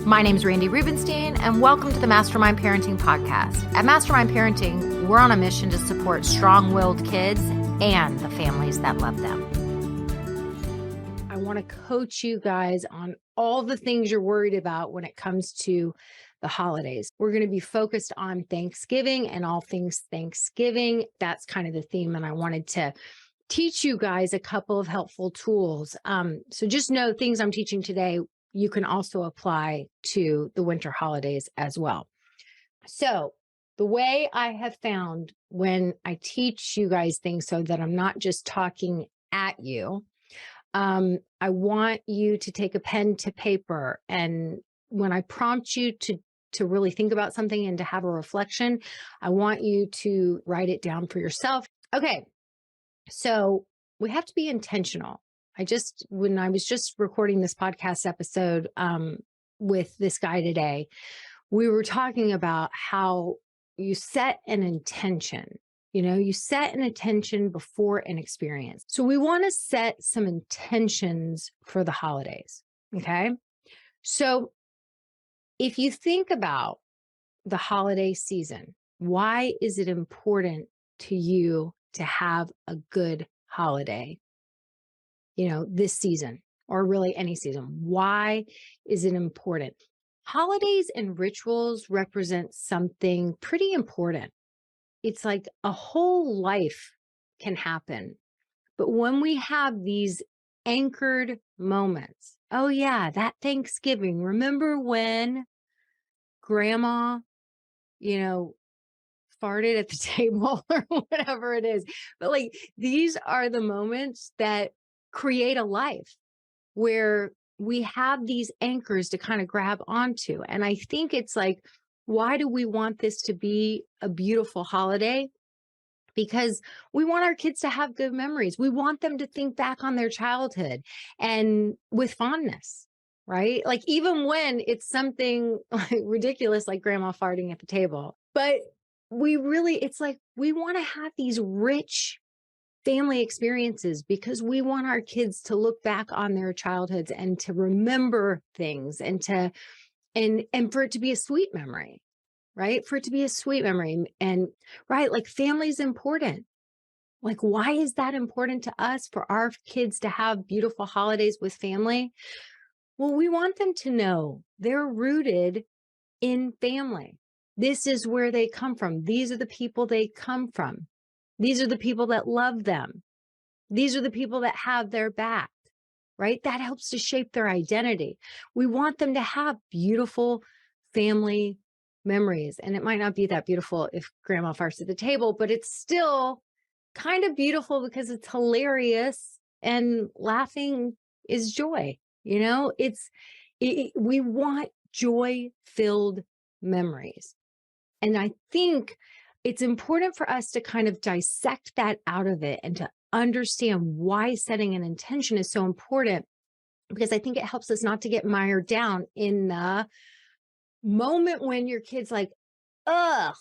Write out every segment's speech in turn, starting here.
My name is Randy Rubenstein, and welcome to the Mastermind Parenting Podcast. At Mastermind Parenting, we're on a mission to support strong-willed kids and the families that love them. I want to coach you guys on all the things you're worried about when it comes to the holidays. We're going to be focused on Thanksgiving and all things Thanksgiving. That's kind of the theme, and I wanted to teach you guys a couple of helpful tools. So just know things I'm teaching today, you can also apply to the winter holidays as well. So the way I have found when I teach you guys things so that I'm not just talking at you, I want you to take a pen to paper. And when I prompt you to really think about something and to have a reflection, I want you to write it down for yourself. Okay. So we have to be intentional. When I was just recording this podcast episode with this guy today, we were talking about how you set an intention. You set an intention before an experience. So we want to set some intentions for the holidays. Okay. So if you think about the holiday season, why is it important to you to have a good holiday? This season, or really any season. Why is it important? Holidays and rituals represent something pretty important. It's like a whole life can happen. But when we have these anchored moments, oh yeah, that Thanksgiving, remember when grandma, farted at the table or whatever it is. But these are the moments that create a life where we have these anchors to kind of grab onto. And I think it's like, why do we want this to be a beautiful holiday? Because we want our kids to have good memories. We want them to think back on their childhood and with fondness, right? Even when it's something ridiculous, like grandma farting at the table. But we want to have these rich family experiences because we want our kids to look back on their childhoods and to remember things and for it to be a sweet memory, right? For it to be a sweet memory. And right, family is important. Why is that important to us, for our kids to have beautiful holidays with family? Well, we want them to know they're rooted in family. This is where they come from. These are the people they come from. These are the people that love them. These are the people that have their back, right? That helps to shape their identity. We want them to have beautiful family memories. And it might not be that beautiful if grandma farts at the table, but it's still kind of beautiful because it's hilarious and laughing is joy. We want joy-filled memories. And I think it's important for us to kind of dissect that out of it and to understand why setting an intention is so important, because I think it helps us not to get mired down in the moment when your kid's like, ugh,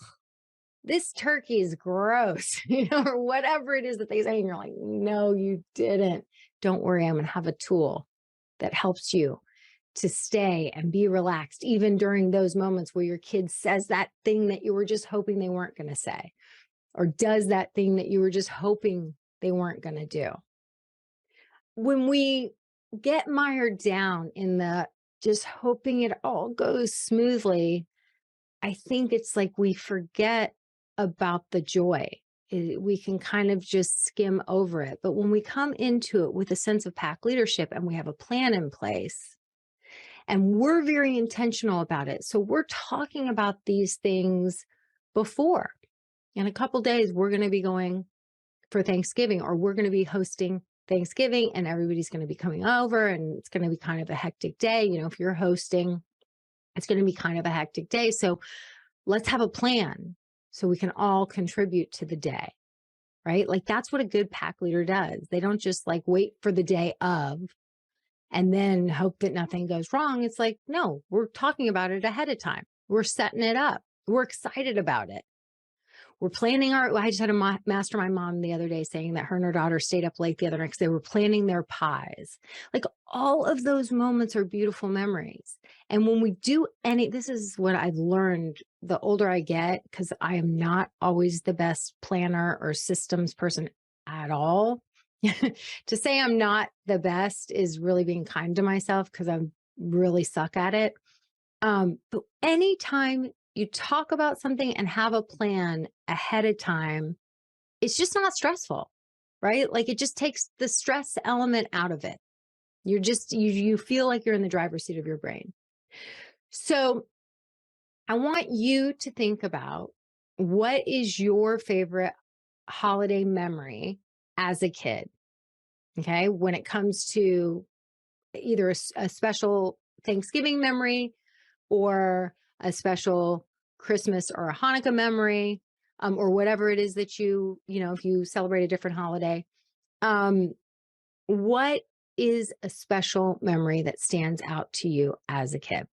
this turkey is gross, or whatever it is that they say. And you're like, no, you didn't. Don't worry. I'm going to have a tool that helps you to stay and be relaxed, even during those moments where your kid says that thing that you were just hoping they weren't going to say, or does that thing that you were just hoping they weren't going to do. When we get mired down in the just hoping it all goes smoothly, I think it's like we forget about the joy. We can kind of just skim over it. But when we come into it with a sense of pack leadership and we have a plan in place, and we're very intentional about it. So we're talking about these things before. In a couple of days, we're going to be going for Thanksgiving, or we're going to be hosting Thanksgiving, and everybody's going to be coming over, and it's going to be kind of a hectic day. If you're hosting, it's going to be kind of a hectic day. So let's have a plan so we can all contribute to the day, right? That's what a good pack leader does. They don't just wait for the day of and then hope that nothing goes wrong. It's no, we're talking about it ahead of time. We're setting it up. We're excited about it. I just had a mastermind mom the other day saying that her and her daughter stayed up late the other night because they were planning their pies. Like all of those moments are beautiful memories. And when we do this is what I've learned the older I get, because I am not always the best planner or systems person at all. To say I'm not the best is really being kind to myself because I really suck at it. But anytime you talk about something and have a plan ahead of time, it's just not stressful, right? Like it just takes the stress element out of it. You feel like you're in the driver's seat of your brain. So I want you to think about, what is your favorite holiday memory as a kid? Okay. When it comes to either a special Thanksgiving memory or a special Christmas or a Hanukkah memory, or whatever it is that if you celebrate a different holiday, what is a special memory that stands out to you as a kid?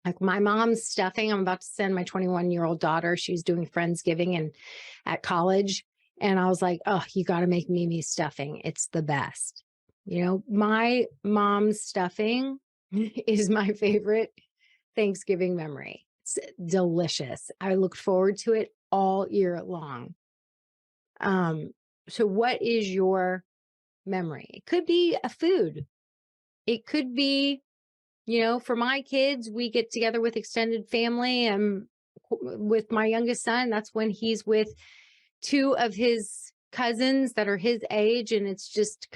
Like my mom's stuffing. I'm about to send my 21-year-old daughter. She's doing Friendsgiving at college. And I was like, oh, you got to make Mimi stuffing. It's the best. My mom's stuffing is my favorite Thanksgiving memory. It's delicious. I look forward to it all year long. So what is your memory? It could be a food. It could be, for my kids, we get together with extended family, and with my youngest son, that's when he's with two of his cousins that are his age, and it's just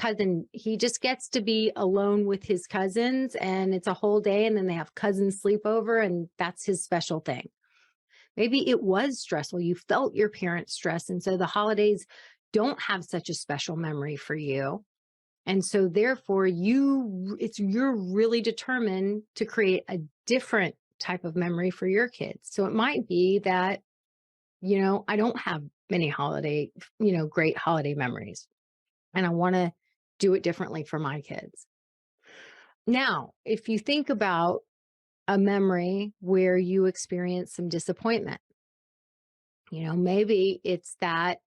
he just gets to be alone with his cousins, and it's a whole day, and then they have cousin sleepover, and that's his special thing. Maybe it was stressful. You felt your parents' stress, and so the holidays don't have such a special memory for you. And so therefore you're really determined to create a different type of memory for your kids. So it might be that, I don't have many great holiday memories, and I want to do it differently for my kids. Now, if you think about a memory where you experience some disappointment, maybe it's that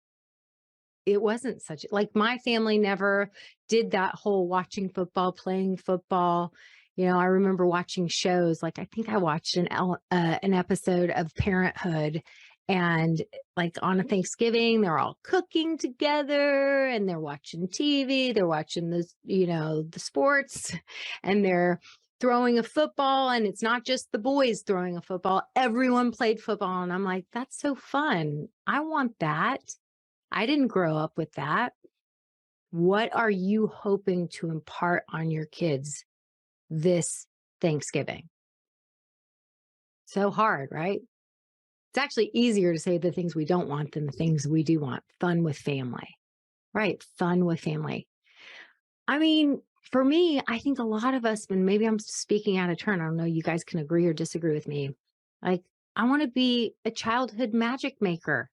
it wasn't like my family never did that whole watching football, playing football. I remember watching shows. Like I think I watched an episode of Parenthood, and like on a Thanksgiving, they're all cooking together and they're watching TV. They're watching the sports, and they're throwing a football, and it's not just the boys throwing a football. Everyone played football. And I'm like, that's so fun. I want that. I didn't grow up with that. What are you hoping to impart on your kids this Thanksgiving? So hard, right? It's actually easier to say the things we don't want than the things we do want. Fun with family, right? Fun with family. I mean, for me, I think a lot of us, and maybe I'm speaking out of turn, I don't know, you guys can agree or disagree with me. Like, I want to be a childhood magic maker.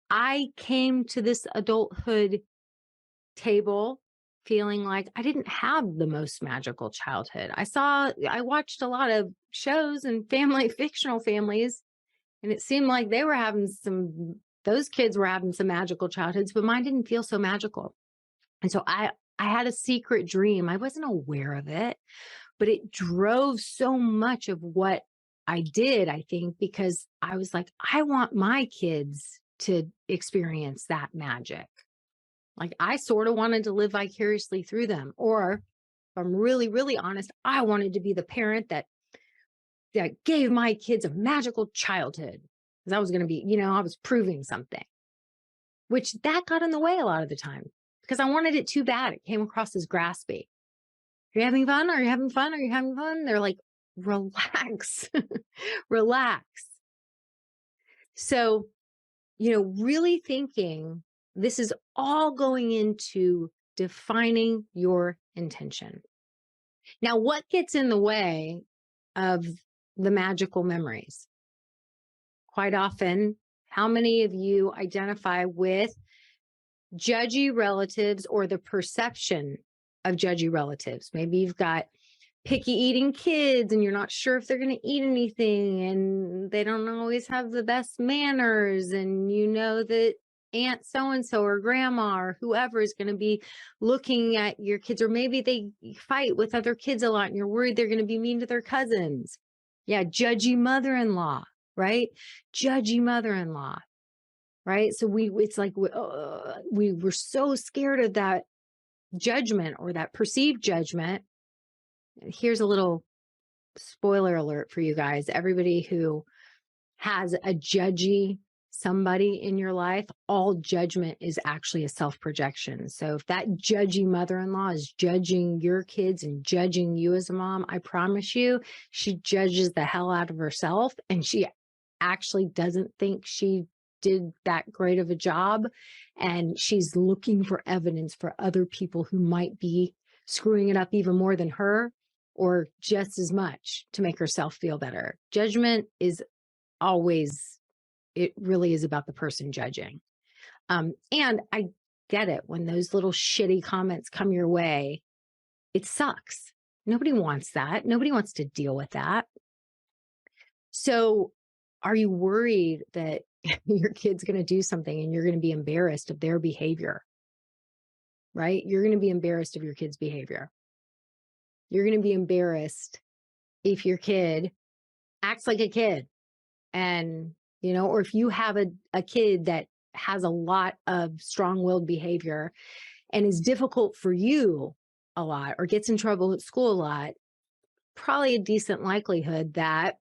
I came to this adulthood table feeling like I didn't have the most magical childhood. I watched a lot of shows and fictional families, and it seemed like those kids were having some magical childhoods, but mine didn't feel so magical. And so I had a secret dream. I wasn't aware of it, but it drove so much of what I did, I think, because I was like, I want my kids to experience that magic. Like I sort of wanted to live vicariously through them. Or if I'm really, really honest, I wanted to be the parent that gave my kids a magical childhood. Because I was going to be, I was proving something, which that got in the way a lot of the time because I wanted it too bad. It came across as graspy. Are you having fun? Are you having fun? Are you having fun? They're like, relax, relax. So, really thinking this is all going into defining your intention. Now, what gets in the way of the magical memories? Quite often, how many of you identify with judgy relatives or the perception of judgy relatives? Maybe you've got picky eating kids and you're not sure if they're going to eat anything and they don't always have the best manners, and you know that Aunt so-and-so or grandma or whoever is going to be looking at your kids, or maybe they fight with other kids a lot and you're worried they're going to be mean to their cousins. Yeah. Judgy mother-in-law, right? Judgy mother-in-law, right? So it's like, we were so scared of that judgment or that perceived judgment. Here's a little spoiler alert for you guys. Everybody who has a judgy somebody in your life, all judgment is actually a self-projection. So if that judgy mother-in-law is judging your kids and judging you as a mom, I promise you, she judges the hell out of herself, and she actually doesn't think she did that great of a job. And she's looking for evidence for other people who might be screwing it up even more than her, or just as much, to make herself feel better. Judgment is always, it really is about the person judging. And I get it. When those little shitty comments come your way, it sucks. Nobody wants that. Nobody wants to deal with that. So are you worried that your kid's going to do something and you're going to be embarrassed of their behavior? Right? You're going to be embarrassed of your kid's behavior. You're going to be embarrassed if your kid acts like a kid, and, you know, or if you have a kid that has a lot of strong-willed behavior and is difficult for you a lot, or gets in trouble at school a lot, probably a decent likelihood that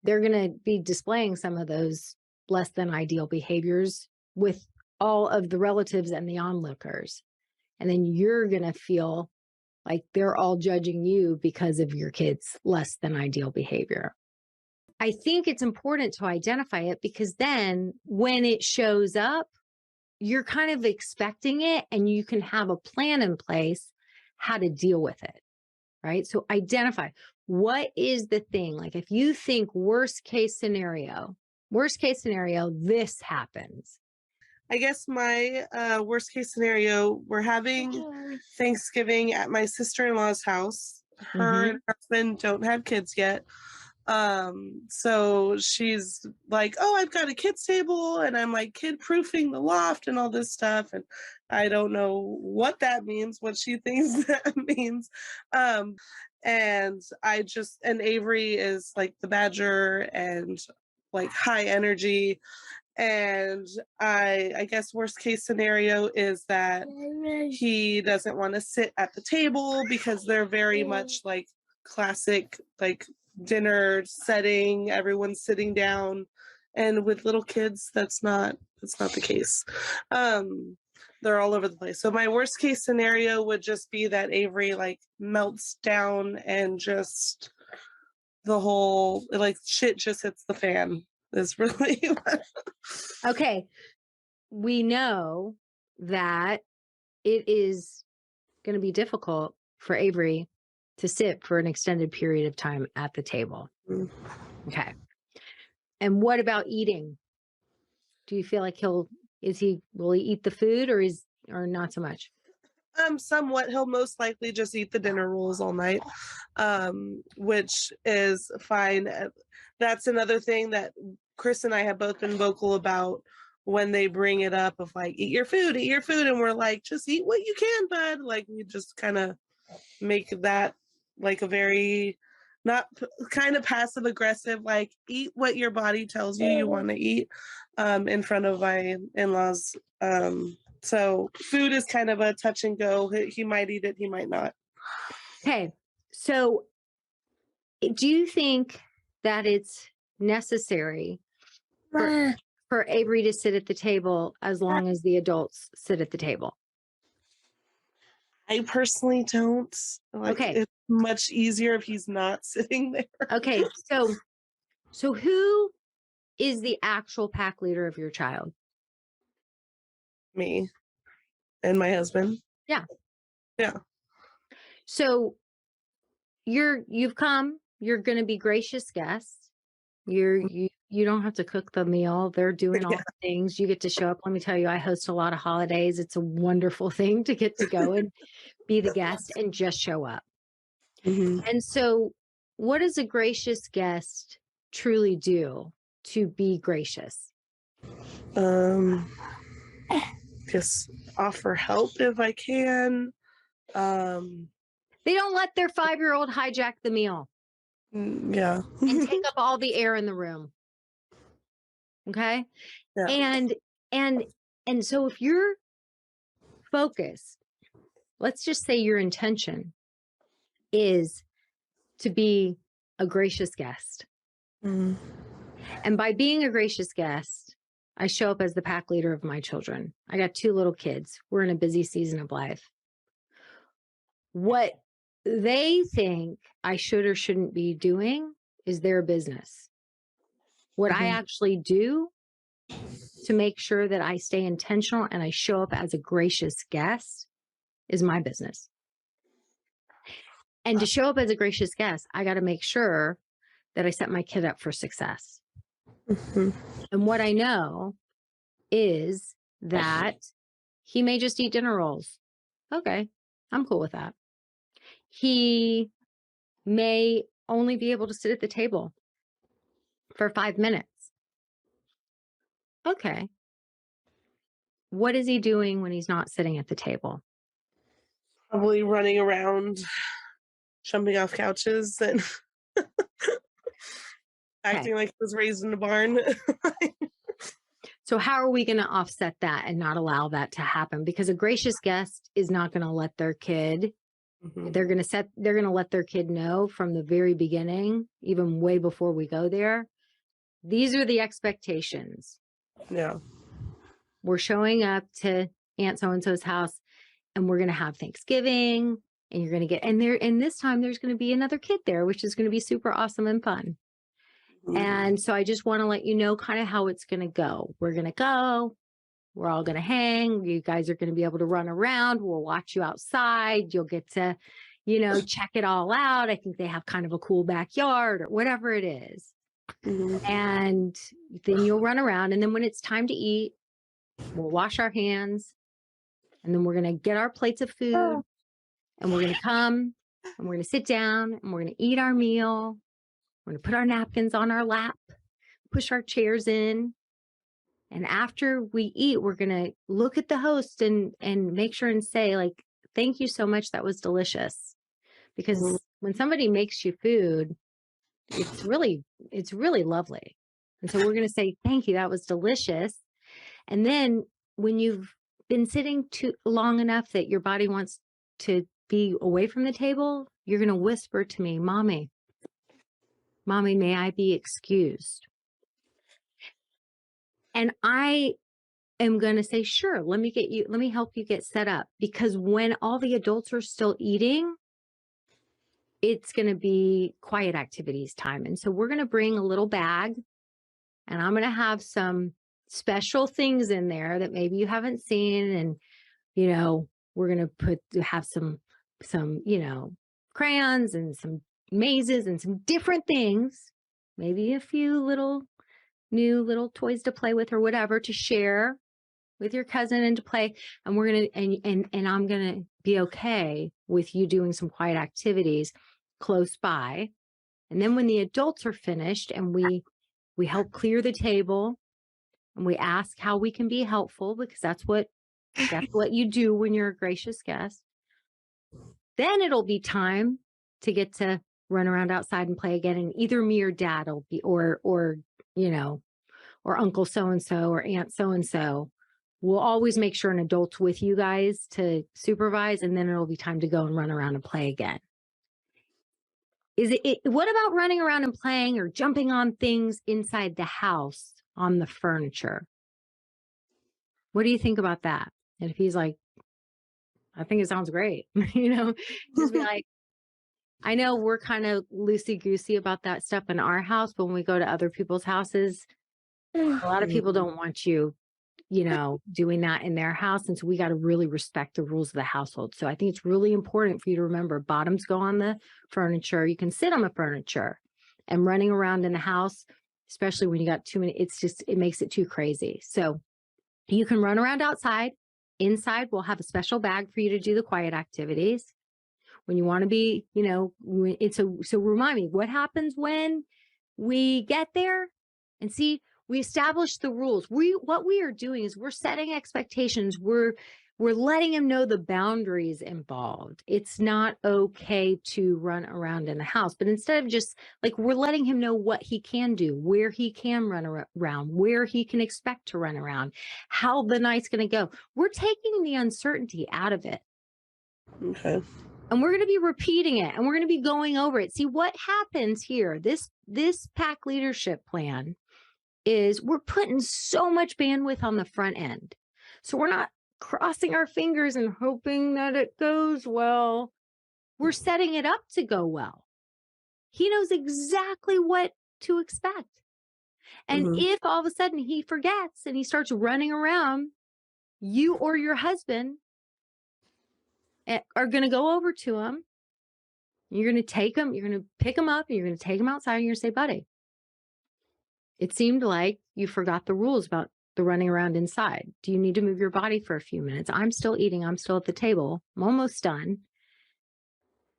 they're going to be displaying some of those less than ideal behaviors with all of the relatives and the onlookers. And then you're going to feel like they're all judging you because of your kid's less than ideal behavior. I think it's important to identify it, because then when it shows up, you're kind of expecting it and you can have a plan in place how to deal with it, right? So identify, what is the thing? Like, if you think worst case scenario, this happens. I guess my worst case scenario, we're having Thanksgiving at my sister-in-law's house. Her and her husband don't have kids yet. So she's like, oh, I've got a kids table, and I'm like kid proofing the loft and all this stuff. And I don't know what that means, what she thinks that means. And Avery is like the badger and like high energy. And I guess worst case scenario is that he doesn't want to sit at the table because they're very much like classic, like dinner setting, everyone's sitting down. And with little kids, that's not the case. They're all over the place. So my worst case scenario would just be that Avery like melts down and just the whole, like, shit just hits the fan. Is really okay. We know that it is going to be difficult for Avery to sit for an extended period of time at the table. Okay. And what about eating? Do you feel like will he eat the food, or not so much? Somewhat. He'll most likely just eat the dinner rolls all night, which is fine. That's another thing that Chris and I have both been vocal about when they bring it up of like, eat your food. And we're like, just eat what you can, bud. Like, we just kind of make that like a very not kind of passive aggressive, like, eat what your body tells you want to eat, in front of my in-laws. So food is kind of a touch and go. He might eat it, he might not. Okay. So do you think that it's necessary for Avery to sit at the table as long as the adults sit at the table? I personally don't. Like, okay. It's much easier if he's not sitting there. Okay. So who is the actual pack leader of your child? Me and my husband. Yeah. Yeah. So you've come, you're going to be gracious guests. You don't have to cook the meal. They're doing all the things. You get to show up. Let me tell you, I host a lot of holidays. It's a wonderful thing to get to go and be the guest and just show up. Mhm. And so, what does a gracious guest truly do to be gracious? Um, just offer help if I can. Um, They don't let their 5-year-old hijack the meal yeah. and take up all the air in the room. Okay. Yeah. And, and, and so if you're focused, let's just say your intention is to be a gracious guest. Mhm. And by being a gracious guest, I show up as the pack leader of my children. I got 2 little kids. We're in a busy season of life. What they think I should or shouldn't be doing is their business. What I Mhm. actually do to make sure that I stay intentional and I show up as a gracious guest is my business. And to show up as a gracious guest, I got to make sure that I set my kid up for success. Mhm. And what I know is that he may just eat dinner rolls. Okay, I'm cool with that. He may only be able to sit at the table for 5 minutes. Okay. What is he doing when he's not sitting at the table? Probably running around, jumping off couches, and Okay. acting like he was raised in a barn. So how are we going to offset that and not allow that to happen? Because a gracious guest is not going to let their kid, Mhm. they're going to let their kid know from the very beginning, even way before we go there. These are the expectations. Yeah. We're showing up to Aunt so-and-so's house and we're going to have Thanksgiving and you're going to and this time there's going to be another kid there, which is going to be super awesome and fun. Mhm. And so I just want to let you know kind of how it's going to go. We're going to go. We're all going to hang. You guys are going to be able to run around. We'll watch you outside. You'll get to, check it all out. I think they have kind of a cool backyard or whatever it is. Mhm. And then you'll run around. And then when it's time to eat, we'll wash our hands. And then we're going to get our plates of food. And we're going to come and we're going to sit down and we're going to eat our meal. We're going to put our napkins on our lap, push our chairs in. And after we eat, we're going to look at the host and make sure and say, like, thank you so much. That was delicious. Because Mhm. when somebody makes you food, it's really lovely. And so we're going to say, thank you. That was delicious. And then when you've been sitting too long enough that your body wants to be away from the table, you're going to whisper to me, Mommy, may I be excused? And I am going to say, sure, let me help you get set up. Because when all the adults are still eating, it's going to be quiet activities time. And so we're going to bring a little bag and I'm going to have some special things in there that maybe you haven't seen. And, we're going to have some, crayons and some mazes and some different things, maybe a few new little toys to play with or whatever to share with your cousin and to play. And we're going to, and I'm going to be okay with you doing some quiet activities close by. And then when the adults are finished and we help clear the table and we ask how we can be helpful, because that's what you do when you're a gracious guest. Then it'll be time to get to run around outside and play again. And either me or dad will be, or uncle so-and-so or aunt so-and-so. We'll always make sure an adult's with you guys to supervise, and then it'll be time to go and run around and play again. What about running around and playing or jumping on things inside the house on the furniture? What do you think about that? And if he's like, I think it sounds great, just be like, I know we're kind of loosey-goosey about that stuff in our house, but when we go to other people's houses, a lot of people don't want you doing that in their house. And so we got to really respect the rules of the household. So I think it's really important for you to remember bottoms go on the furniture. You can sit on the furniture, and running around in the house, especially when you got too many, it makes it too crazy. So you can run around outside. Inside, we'll have a special bag for you to do the quiet activities. when you want to be, so remind me, what happens when we get there? And see, we establish the rules. What we are doing is we're setting expectations. We're letting him know the boundaries involved. It's not okay to run around in the house, but instead of just like, we're letting him know what he can do, where he can run around, where he can expect to run around, how the night's going to go. We're taking the uncertainty out of it. Okay. And we're going to be repeating it, and we're going to be going over it. See what happens here. This pack leadership plan is we're putting so much bandwidth on the front end. So we're not crossing our fingers and hoping that it goes well. We're setting it up to go well. He knows exactly what to expect. And if all of a sudden he forgets and he starts running around, you or your husband are going to go over to him. You're going to take him, you're going to pick him up, and you're going to take him outside, and you're going to say, buddy, it seemed like you forgot the rules about the running around inside. Do you need to move your body for a few minutes? I'm still eating. I'm still at the table. I'm almost done.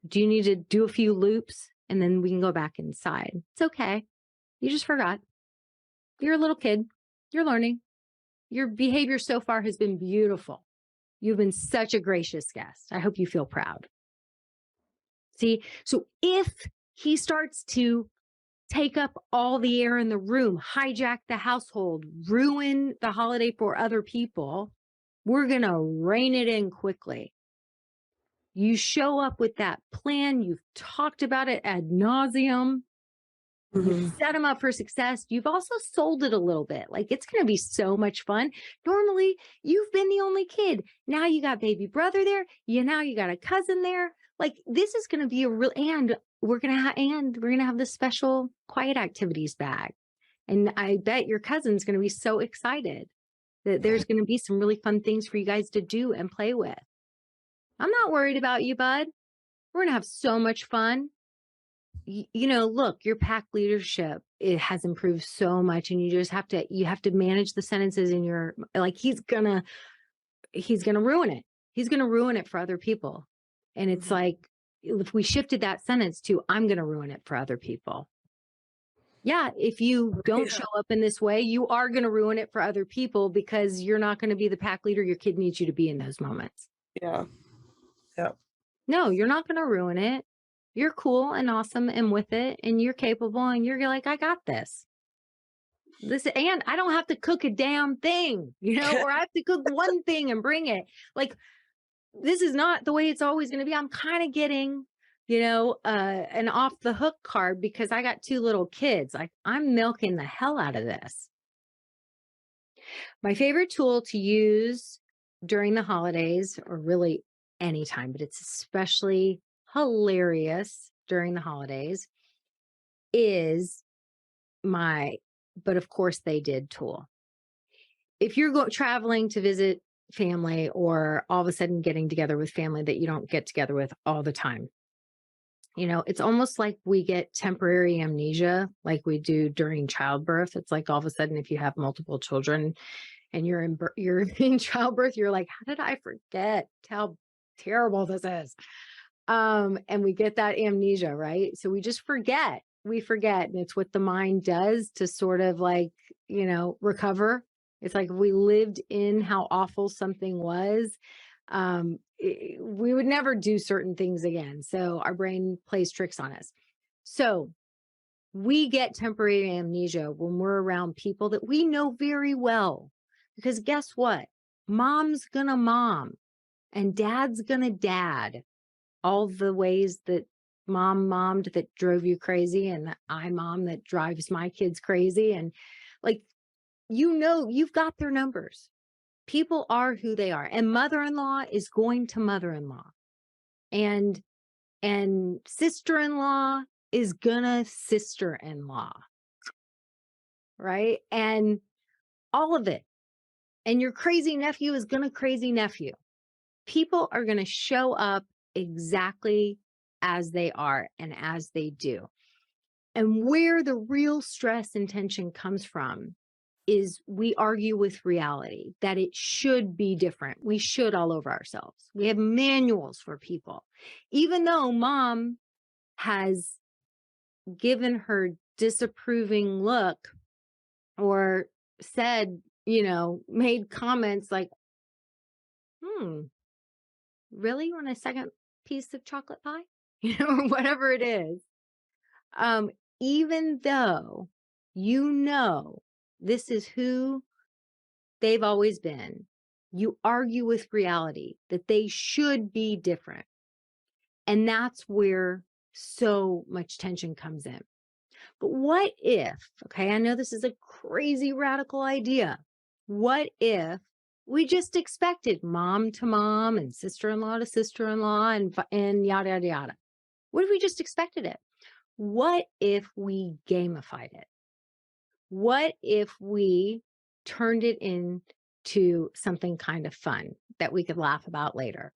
Do you need to do a few loops and then we can go back inside? It's okay. You just forgot. You're a little kid. You're learning. Your behavior so far has been beautiful. You've been such a gracious guest. I hope you feel proud. See, so if he starts to take up all the air in the room, hijack the household, ruin the holiday for other people, we're going to rein it in quickly. You show up with that plan. You've talked about it ad nauseum. You've set them up for success. You've also sold it a little bit. Like, it's going to be so much fun. Normally, you've been the only kid. Now you got baby brother there. Now you got a cousin there. Like, this is going to be a real, and we're going to have this special quiet activities bag. And I bet your cousin's going to be so excited that there's going to be some really fun things for you guys to do and play with. I'm not worried about you, bud. We're going to have so much fun. Look, your pack leadership, it has improved so much, and you have to manage the sentences in your, like, he's going to ruin it. He's going to ruin it for other people. And it's like, if we shifted that sentence to, I'm going to ruin it for other people. Yeah. If you don't show up in this way, you are going to ruin it for other people because you're not going to be the pack leader your kid needs you to be in those moments. Yeah. Yeah. No, you're not going to ruin it. You're cool and awesome and with it, and you're capable, and you're like, I got this. And I don't have to cook a damn thing, or I have to cook one thing and bring it. Like, this is not the way it's always going to be. I'm kind of getting, an off the hook card because I got 2 little kids. Like, I'm milking the hell out of this. My favorite tool to use during the holidays, or really anytime, but it's especially hilarious during the holidays, is my "but of course they did" tool. If you're traveling to visit family, or all of a sudden getting together with family that you don't get together with all the time, it's almost like we get temporary amnesia like we do during childbirth. It's like all of a sudden, if you have multiple children and you're in childbirth, you're like, how did I forget how terrible this is? And we get that amnesia, right? So we just forget. We forget. And it's what the mind does to sort of like, recover. It's like if we lived in how awful something was, we would never do certain things again. So our brain plays tricks on us. So we get temporary amnesia when we're around people that we know very well. Because guess what? Mom's gonna mom, and dad's gonna dad. All the ways that mom mommed that drove you crazy, and I mom that drives my kids crazy. And like, you've got their numbers. People are who they are. And mother-in-law is going to mother-in-law. And sister-in-law is gonna sister-in-law. Right? And all of it. And your crazy nephew is gonna crazy nephew. People are gonna show up exactly as they are and as they do. And where the real stress and tension comes from is we argue with reality that it should be different. We should all over ourselves. We have manuals for people. Even though mom has given her disapproving look or said, made comments like, really? You want a second piece of chocolate pie? Or whatever it is. Even though this is who they've always been, you argue with reality that they should be different. And that's where so much tension comes in. But what if, okay, I know this is a crazy radical idea. What if we just expected mom to mom and sister-in-law to sister-in-law and yada, yada, yada? What if we just expected it? What if we gamified it? What if we turned it into something kind of fun that we could laugh about later?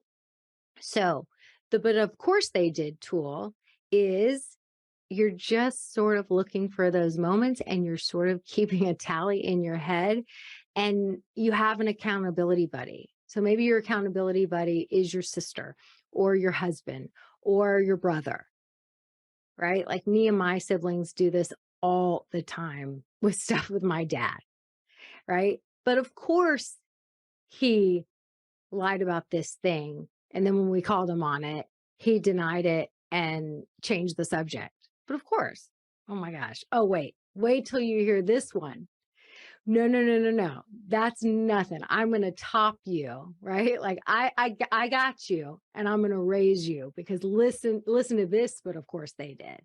So but of course they did tool is you're just sort of looking for those moments and you're sort of keeping a tally in your head and you have an accountability buddy. So maybe your accountability buddy is your sister or your husband or your brother, right? Like me and my siblings do this all the time with stuff with my dad, right? But of course he lied about this thing. And then when we called him on it, he denied it and changed the subject. But of course, oh my gosh. Oh, wait till you hear this one. No. That's nothing. I'm going to top you, right? Like I got you and I'm going to raise you because listen to this. But of course they did.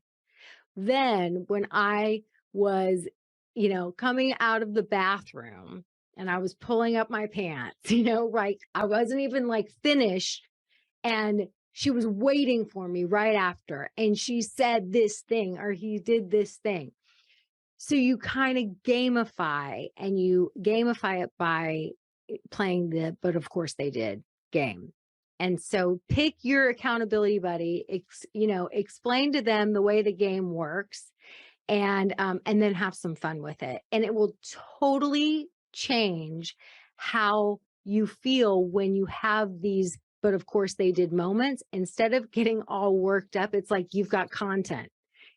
Then when I was, coming out of the bathroom and I was pulling up my pants, right? I wasn't even like finished and she was waiting for me right after. And she said this thing or he did this thing. So you kind of gamify it by playing but of course they did game. And so pick your accountability buddy, explain to them the way the game works and then have some fun with it. And it will totally change how you feel when you have these, but of course they did moments. Instead of getting all worked up, it's like you've got content.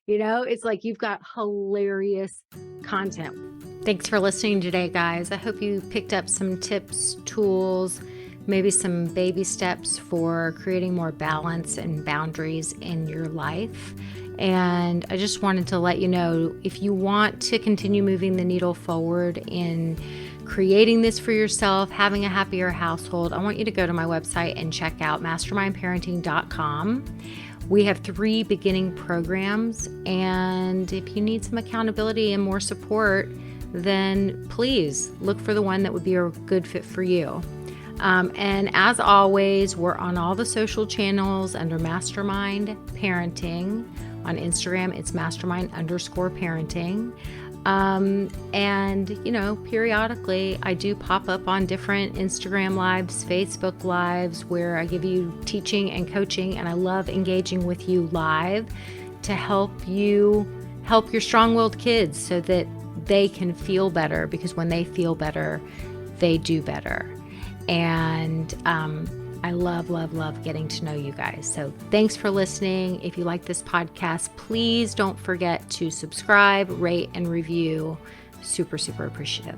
It's like you've got hilarious content. Thanks for listening today, guys. I hope you picked up some tips, tools, maybe some baby steps for creating more balance and boundaries in your life. And I just wanted to let you know, if you want to continue moving the needle forward in creating this for yourself, having a happier household, I want you to go to my website and check out mastermindparenting.com. We have 3 beginning programs, and if you need some accountability and more support, then please look for the one that would be a good fit for you. And as always, we're on all the social channels under Mastermind Parenting. On Instagram, it's mastermind_parenting. And periodically I do pop up on different Instagram lives, Facebook lives, where I give you teaching and coaching, and I love engaging with you live to help you help your strong-willed kids so that they can feel better, because when they feel better, they do better. And I love getting to know you guys. So thanks for listening. If you like this podcast, please don't forget to subscribe, rate, and review. Super, super appreciative.